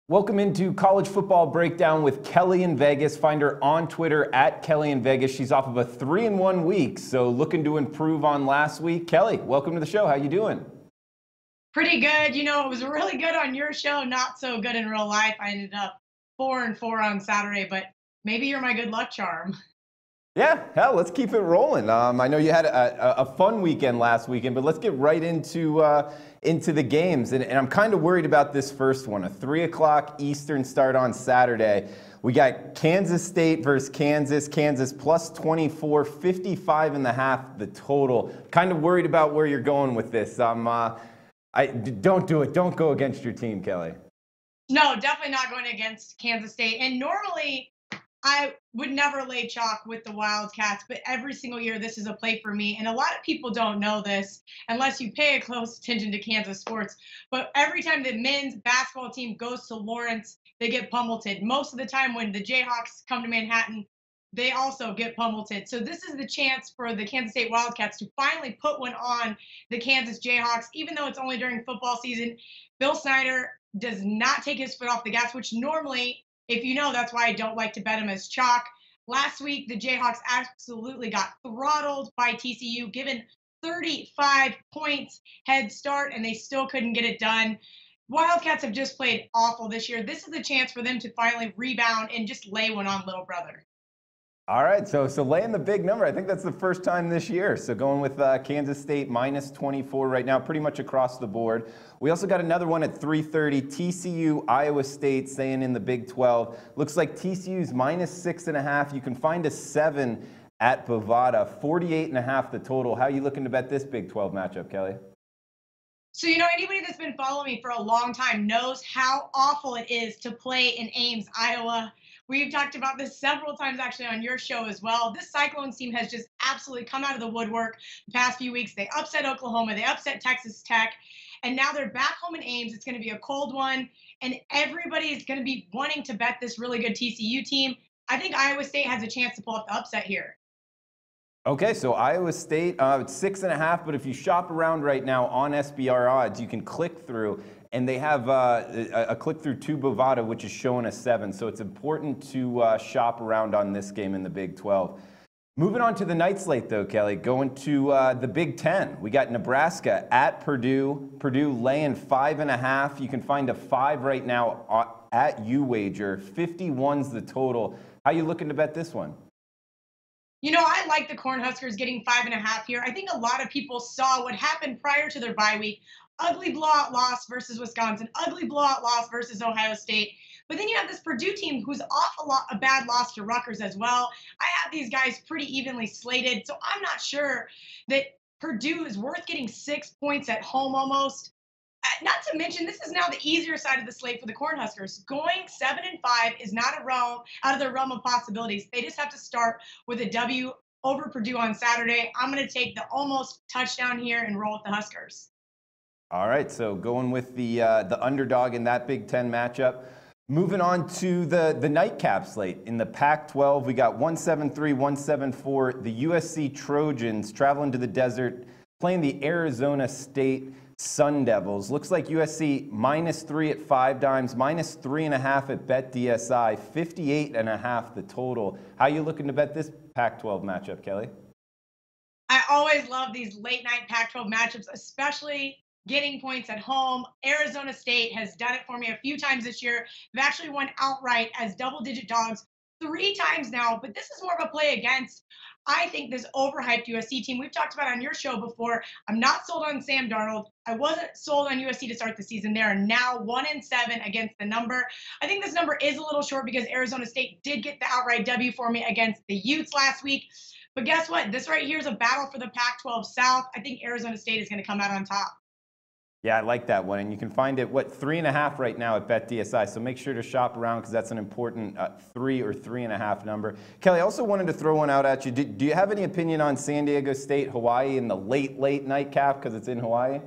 Welcome into College Football Breakdown with Kelly in Vegas. Find her on Twitter at KellyInVegas. She's off of a 3-1 week, so looking to improve on last week. Kelly, welcome to the show. How you doing? Pretty good. It was really good on your show, not so good in real life. I ended up 4-4 on Saturday, but maybe you're my good luck charm. Yeah, hell, let's keep it rolling. I know you had a fun weekend last weekend, but let's get right into the games. And I'm kind of worried about this first one, a 3 o'clock Eastern start on Saturday. We got Kansas State versus Kansas. Kansas plus 24, 55.5 the total. Kind of worried about where you're going with this. Don't do it. Don't go against your team, Kelly. No, definitely not going against Kansas State. And normally I would never lay chalk with the Wildcats, but every single year this is a play for me. And a lot of people don't know this unless you pay a close attention to Kansas sports. But every time the men's basketball team goes to Lawrence, they get pummeled. Most of the time when the Jayhawks come to Manhattan, they also get pummeled. So this is the chance for the Kansas State Wildcats to finally put one on the Kansas Jayhawks, even though it's only during football season. Bill Snyder does not take his foot off the gas, which normally, if you know, that's why I don't like to bet him as chalk. Last week, the Jayhawks absolutely got throttled by TCU, given 35 points head start, and they still couldn't get it done. Wildcats have just played awful this year. This is the chance for them to finally rebound and just lay one on little brother. All right, so laying the big number. I think that's the first time this year. So going with Kansas State minus 24 right now, pretty much across the board. We also got another one at 3:30, TCU Iowa State staying in the Big 12. Looks like TCU's minus 6.5. You can find a 7 at Bovada, 48.5 the total. How are you looking to bet this Big 12 matchup, Kelly? So, anybody that's been following me for a long time knows how awful it is to play in Ames, Iowa. We've talked about this several times actually on your show as well. This Cyclones team has just absolutely come out of the woodwork the past few weeks. They upset Oklahoma, they upset Texas Tech, and now they're back home in Ames. It's going to be a cold one, and everybody is going to be wanting to bet this really good TCU team. I think Iowa State has a chance to pull up the upset here. Okay, so Iowa State, it's 6.5, but if you shop around right now on SBR odds, you can click through, and they have a click through to Bovada, which is showing a 7. So it's important to shop around on this game in the Big 12. Moving on to the night slate, though, Kelly, going to the Big 10. We got Nebraska at Purdue. Purdue laying 5.5. You can find a 5 right now at UWager. 51's the total. How you looking to bet this one? I like the Cornhuskers getting 5.5 here. I think a lot of people saw what happened prior to their bye week. Ugly blowout loss versus Wisconsin, ugly blowout loss versus Ohio State. But then you have this Purdue team who's off a bad loss to Rutgers as well. I have these guys pretty evenly slated, so I'm not sure that Purdue is worth getting 6 points at home almost. Not to mention, this is now the easier side of the slate for the Cornhuskers. Going 7-5 is not out of the realm of possibilities. They just have to start with a W over Purdue on Saturday. I'm going to take the almost touchdown here and roll with the Huskers. All right, so going with the underdog in that Big 10 matchup. Moving on to the nightcap slate. In the Pac-12, we got 173, 174. The USC Trojans traveling to the desert, playing the Arizona State Sun Devils. Looks like USC -3 at 5 dimes, -3.5 at BetDSI, 58.5 the total. How you looking to bet this Pac-12 matchup, Kelly? I always love these late night Pac-12 matchups, especially getting points at home. Arizona State has done it for me a few times this year. They've actually won outright as double-digit dogs 3 times now, but this is more of a play against. I think this overhyped USC team, we've talked about on your show before. I'm not sold on Sam Darnold. I wasn't sold on USC to start the season. They are now 1-7 against the number. I think this number is a little short because Arizona State did get the outright W for me against the Utes last week. But guess what? This right here is a battle for the Pac-12 South. I think Arizona State is going to come out on top. Yeah, I like that one. And you can find it, 3.5 right now at BetDSI. So make sure to shop around because that's an important 3 or 3.5 number. Kelly, I also wanted to throw one out at you. Do you have any opinion on San Diego State, Hawaii in the late nightcap because it's in Hawaii?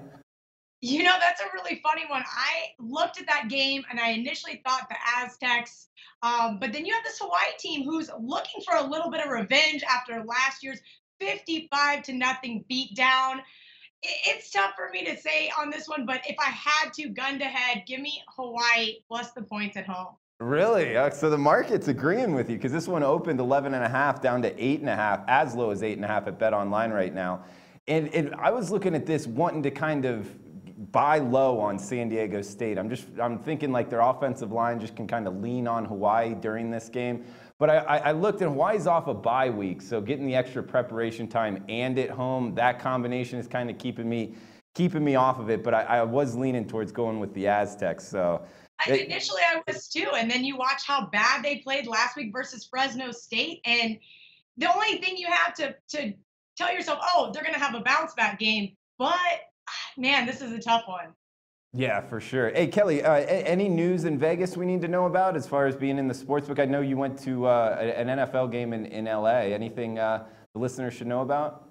That's a really funny one. I looked at that game and I initially thought the Aztecs, but then you have this Hawaii team who's looking for a little bit of revenge after last year's 55-0 beatdown. It's tough for me to say on this one, but if I had to gun to head, give me Hawaii plus the points at home. Really? So the market's agreeing with you because this one opened 11.5 down to 8.5, as low as 8.5 at Bet Online right now. And I was looking at this wanting to kind of buy low on San Diego State. I'm thinking like their offensive line just can kind of lean on Hawaii during this game. But I looked, and Hawaii's off a bye week, so getting the extra preparation time and at home, that combination is kind of keeping me off of it. But I was leaning towards going with the Aztecs. So Initially, I was too, and then you watch how bad they played last week versus Fresno State, and the only thing you have to tell yourself, oh, they're going to have a bounce back game. But man, this is a tough one. yeah, for sure. Hey, Kelly, any news in Vegas we need to know about as far as being in the sportsbook? I know you went to an NFL game in LA. Anything the listeners should know about?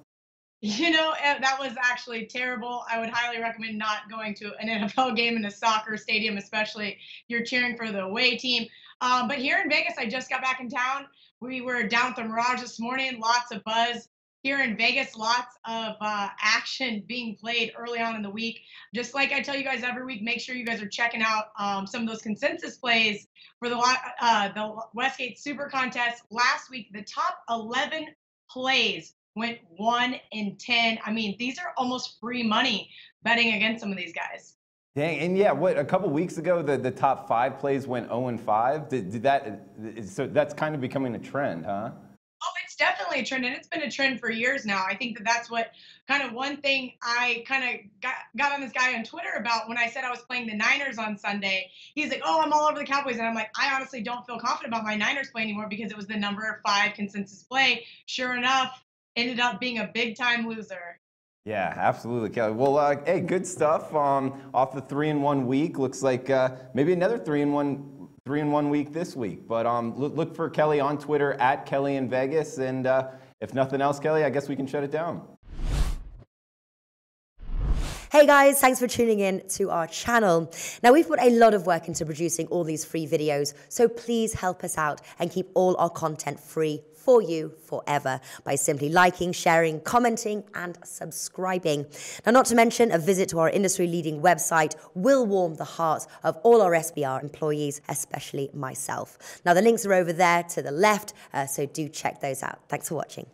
That was actually terrible. I would highly recommend not going to an NFL game in a soccer stadium, especially if you're cheering for the away team. But here in Vegas, I just got back in town. We were down at the Mirage this morning, lots of buzz. Here in Vegas, lots of action being played early on in the week. Just like I tell you guys every week, make sure you guys are checking out some of those consensus plays for the Westgate Super Contest. Last week, the top 11 plays went 1 in 10. I mean, these are almost free money betting against some of these guys. Dang, and yeah, a couple weeks ago, the top 5 plays went 0-5. So that's kind of becoming a trend, huh? Oh, it's definitely a trend, and it's been a trend for years now. I think that's what kind of one thing I kind of got on this guy on Twitter about when I said I was playing the Niners on Sunday. He's like, oh, I'm all over the Cowboys. And I'm like, I honestly don't feel confident about my Niners play anymore because it was the number 5 consensus play. Sure enough, ended up being a big-time loser. Yeah, absolutely, Kelly. Well, hey, good stuff. Off the 3-1 week, looks like maybe another 3-1 week this week. But look for Kelly on Twitter at KellyInVegas, and if nothing else, Kelly, I guess we can shut it down. Hey guys, thanks for tuning in to our channel. Now we've put a lot of work into producing all these free videos, so please help us out and keep all our content free for you forever by simply liking, sharing, commenting, and subscribing. Now, not to mention, a visit to our industry-leading website will warm the hearts of all our SBR employees, especially myself. Now, the links are over there to the left, so do check those out. Thanks for watching.